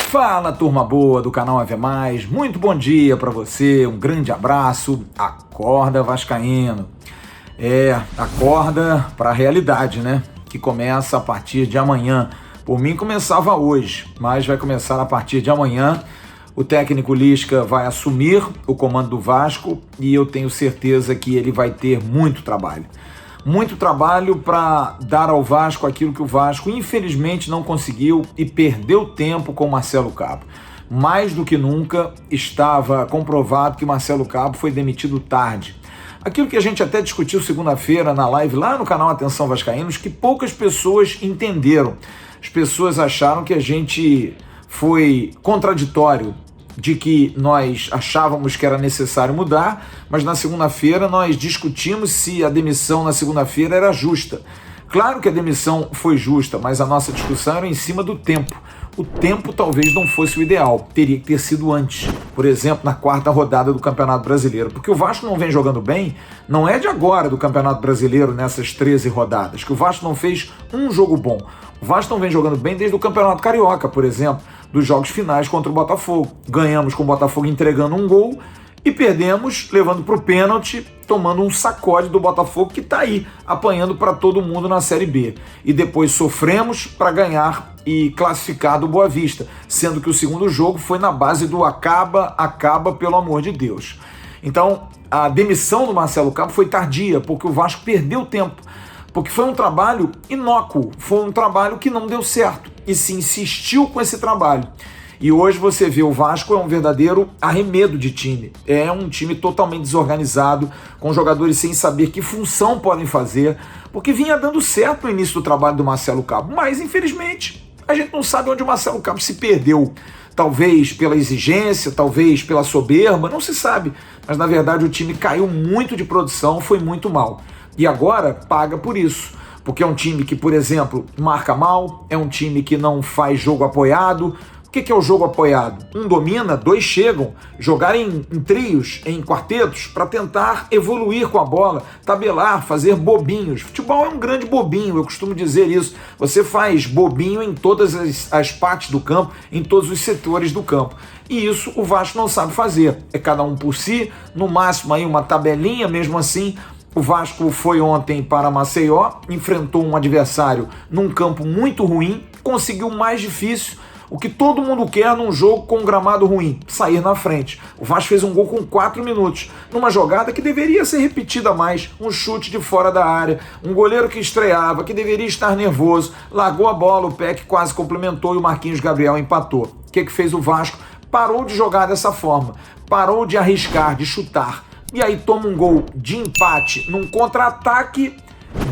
Fala, turma boa do canal Ave Mais, muito bom dia para você, um grande abraço, acorda vascaíno. Acorda para a realidade, né? Que começa a partir de amanhã. Por mim começava hoje, mas vai começar a partir de amanhã. O técnico Lisca vai assumir o comando do Vasco e eu tenho certeza que ele vai ter muito trabalho. Muito trabalho para dar ao Vasco aquilo que o Vasco infelizmente não conseguiu e perdeu tempo com Marcelo Cabo. Mais do que nunca estava comprovado que Marcelo Cabo foi demitido tarde. Aquilo que a gente até discutiu segunda-feira na live lá no canal Atenção Vascaínos, que poucas pessoas entenderam. As pessoas acharam que a gente foi contraditório, de que nós achávamos que era necessário mudar, mas na segunda-feira nós discutimos se a demissão na segunda-feira era justa. Claro que a demissão foi justa, mas a nossa discussão era em cima do tempo. O tempo talvez não fosse o ideal, teria que ter sido antes, por exemplo, na quarta rodada do Campeonato Brasileiro, porque o Vasco não vem jogando bem, não é de agora do Campeonato Brasileiro nessas 13 rodadas, que o Vasco não fez um jogo bom. O Vasco não vem jogando bem desde o Campeonato Carioca, por exemplo, dos jogos finais contra o Botafogo. Ganhamos com o Botafogo entregando um gol e perdemos levando para o pênalti, tomando um sacode do Botafogo que está aí, apanhando para todo mundo na Série B. E depois sofremos para ganhar e classificar do Boa Vista, sendo que o segundo jogo foi na base do acaba, pelo amor de Deus. Então, a demissão do Marcelo Cabo foi tardia, porque o Vasco perdeu tempo, porque foi um trabalho inócuo, foi um trabalho que não deu certo, e se insistiu com esse trabalho. E hoje você vê o Vasco é um verdadeiro arremedo de time. É um time totalmente desorganizado, com jogadores sem saber que função podem fazer, porque vinha dando certo no início do trabalho do Marcelo Cabo. Mas, infelizmente, a gente não sabe onde o Marcelo Cabo se perdeu. Talvez pela exigência, talvez pela soberba, não se sabe. Mas, na verdade, o time caiu muito de produção, foi muito mal. E agora paga por isso. Porque é um time que, por exemplo, marca mal, é um time que não faz jogo apoiado. O que é o jogo apoiado? Um domina, dois chegam, jogar em trios, em quartetos, para tentar evoluir com a bola, tabelar, fazer bobinhos. Futebol é um grande bobinho, eu costumo dizer isso. Você faz bobinho em todas as partes do campo, em todos os setores do campo. E isso o Vasco não sabe fazer. É cada um por si, no máximo aí uma tabelinha, mesmo assim. O Vasco foi ontem para Maceió, enfrentou um adversário num campo muito ruim, conseguiu o mais difícil, o que todo mundo quer num jogo com um gramado ruim, sair na frente. O Vasco fez um gol com 4 minutos, numa jogada que deveria ser repetida mais, um chute de fora da área, um goleiro que estreava, que deveria estar nervoso, largou a bola, o Peck quase complementou e o Marquinhos Gabriel empatou. O que fez o Vasco? Parou de jogar dessa forma, parou de arriscar, de chutar. E aí toma um gol de empate num contra-ataque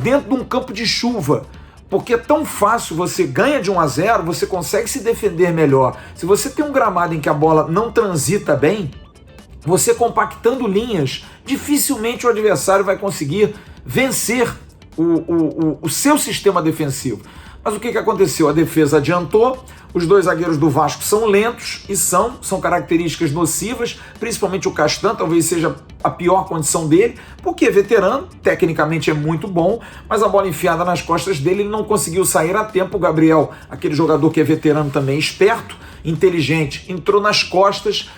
dentro de um campo de chuva. Porque é tão fácil, você ganha de 1-0, você consegue se defender melhor. Se você tem um gramado em que a bola não transita bem, você compactando linhas, dificilmente o adversário vai conseguir vencer o seu sistema defensivo. Mas o que aconteceu? A defesa adiantou, os dois zagueiros do Vasco são lentos e são características nocivas, principalmente o Castan, talvez seja a pior condição dele, porque é veterano, tecnicamente é muito bom, mas a bola enfiada nas costas dele, ele não conseguiu sair a tempo. O Gabriel, aquele jogador que é veterano também, esperto, inteligente, entrou nas costas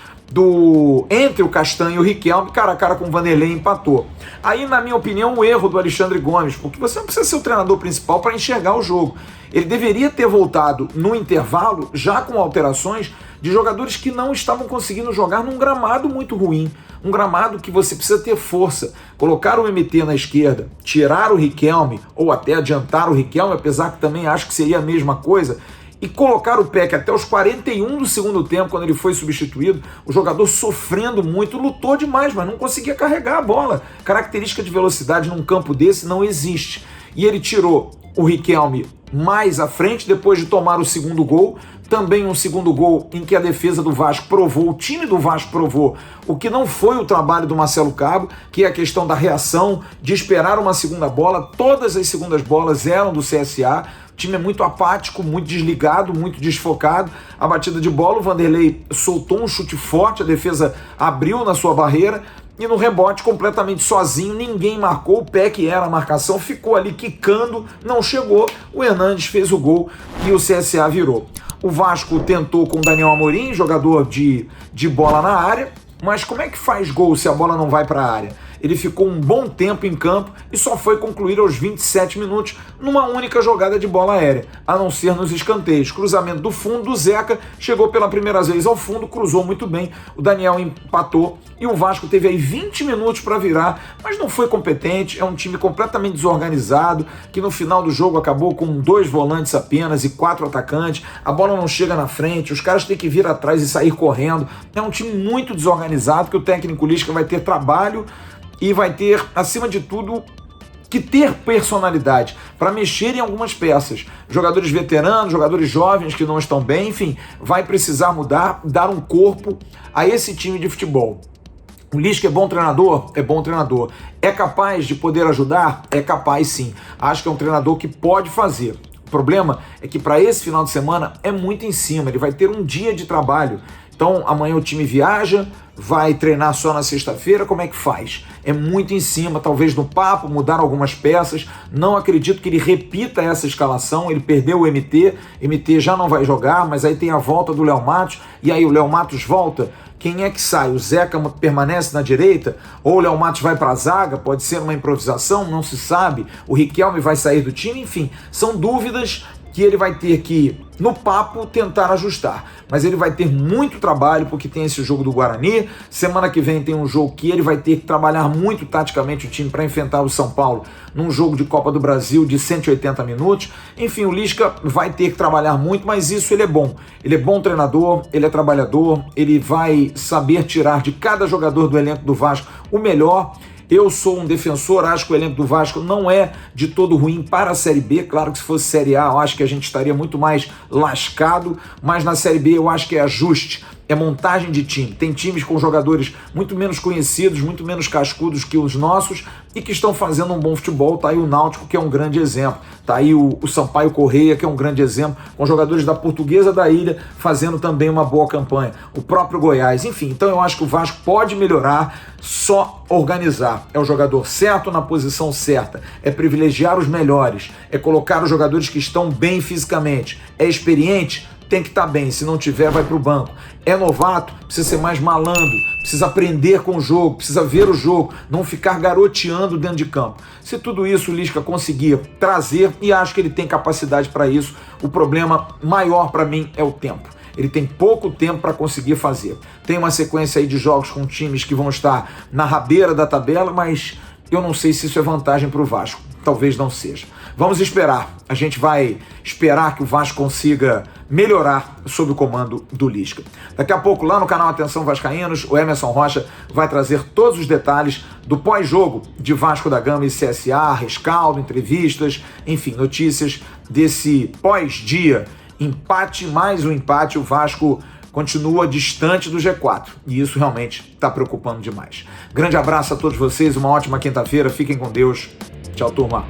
entre o Castan e o Riquelme, cara a cara com o Vanderlei, e empatou. Aí, na minha opinião, o erro do Alexandre Gomes, porque você não precisa ser o treinador principal para enxergar o jogo. Ele deveria ter voltado no intervalo, já com alterações, de jogadores que não estavam conseguindo jogar num gramado muito ruim, um gramado que você precisa ter força. Colocar o MT na esquerda, tirar o Riquelme, ou até adiantar o Riquelme, apesar que também acho que seria a mesma coisa, e colocar o Peck até os 41 do segundo tempo, quando ele foi substituído, o jogador sofrendo muito, lutou demais, mas não conseguia carregar a bola. Característica de velocidade num campo desse não existe. E ele tirou o Riquelme mais à frente, depois de tomar o segundo gol, também um segundo gol em que a defesa do Vasco provou, o time do Vasco provou o que não foi o trabalho do Marcelo Cabo, que é a questão da reação, de esperar uma segunda bola. Todas as segundas bolas eram do CSA. O time é muito apático, muito desligado, muito desfocado. A batida de bola, o Vanderlei soltou um chute forte, a defesa abriu na sua barreira e no rebote completamente sozinho, ninguém marcou, o Peck era a marcação, ficou ali quicando, não chegou, o Hernandes fez o gol e o CSA virou. O Vasco tentou com o Daniel Amorim, jogador de bola na área, mas como é que faz gol se a bola não vai para a área? Ele ficou um bom tempo em campo e só foi concluir aos 27 minutos numa única jogada de bola aérea, a não ser nos escanteios. Cruzamento do fundo, do Zeca, chegou pela primeira vez ao fundo, cruzou muito bem, o Daniel empatou e o Vasco teve aí 20 minutos para virar, mas não foi competente, é um time completamente desorganizado, que no final do jogo acabou com 2 volantes apenas e 4 atacantes, a bola não chega na frente, os caras têm que vir atrás e sair correndo, é um time muito desorganizado que o técnico Lisca vai ter trabalho e vai ter, acima de tudo, que ter personalidade para mexer em algumas peças. Jogadores veteranos, jogadores jovens que não estão bem, enfim, vai precisar mudar, dar um corpo a esse time de futebol. O Lisca é bom treinador? É bom treinador. É capaz de poder ajudar? É capaz sim. Acho que é um treinador que pode fazer. O problema é que para esse final de semana é muito em cima, ele vai ter um dia de trabalho. Então amanhã o time viaja, vai treinar só na sexta-feira, como é que faz? É muito em cima, talvez no papo, mudar algumas peças, não acredito que ele repita essa escalação, ele perdeu o MT já não vai jogar, mas aí tem a volta do Léo Matos, e aí o Léo Matos volta, quem é que sai? O Zeca permanece na direita? Ou o Léo Matos vai para a zaga? Pode ser uma improvisação, não se sabe, o Riquelme vai sair do time, enfim, são dúvidas que ele vai ter que, no papo, tentar ajustar. Mas ele vai ter muito trabalho, porque tem esse jogo do Guarani, semana que vem tem um jogo que ele vai ter que trabalhar muito taticamente o time para enfrentar o São Paulo num jogo de Copa do Brasil de 180 minutos. Enfim, o Lisca vai ter que trabalhar muito, mas isso ele é bom. Ele é bom treinador, ele é trabalhador, ele vai saber tirar de cada jogador do elenco do Vasco o melhor. Eu sou um defensor, acho que o elenco do Vasco não é de todo ruim para a Série B. Claro que se fosse Série A, eu acho que a gente estaria muito mais lascado, mas na Série B eu acho que é ajuste, é montagem de time. Tem times com jogadores muito menos conhecidos, muito menos cascudos que os nossos e que estão fazendo um bom futebol. Tá aí o Náutico, que é um grande exemplo. Tá aí o Sampaio Correia, que é um grande exemplo, com jogadores da Portuguesa da Ilha fazendo também uma boa campanha. O próprio Goiás, enfim. Então eu acho que o Vasco pode melhorar, só organizar. É o jogador certo na posição certa. É privilegiar os melhores. É colocar os jogadores que estão bem fisicamente. É experiente? Tem que estar bem, se não tiver, vai para o banco. É novato, precisa ser mais malandro, precisa aprender com o jogo, precisa ver o jogo, não ficar garoteando dentro de campo. Se tudo isso o Lisca conseguir trazer, e acho que ele tem capacidade para isso, o problema maior para mim é o tempo. Ele tem pouco tempo para conseguir fazer. Tem uma sequência aí de jogos com times que vão estar na rabeira da tabela, mas eu não sei se isso é vantagem para o Vasco. Talvez não seja. Vamos esperar. A gente vai esperar que o Vasco consiga melhorar sob o comando do Lisca. Daqui a pouco, lá no canal Atenção Vascaínos, o Emerson Rocha vai trazer todos os detalhes do pós-jogo de Vasco da Gama e CSA, rescaldo, entrevistas, enfim, notícias desse pós-dia. Empate mais um empate, o Vasco continua distante do G4 e isso realmente está preocupando demais. Grande abraço a todos vocês, uma ótima quinta-feira, fiquem com Deus. Tchau, turma.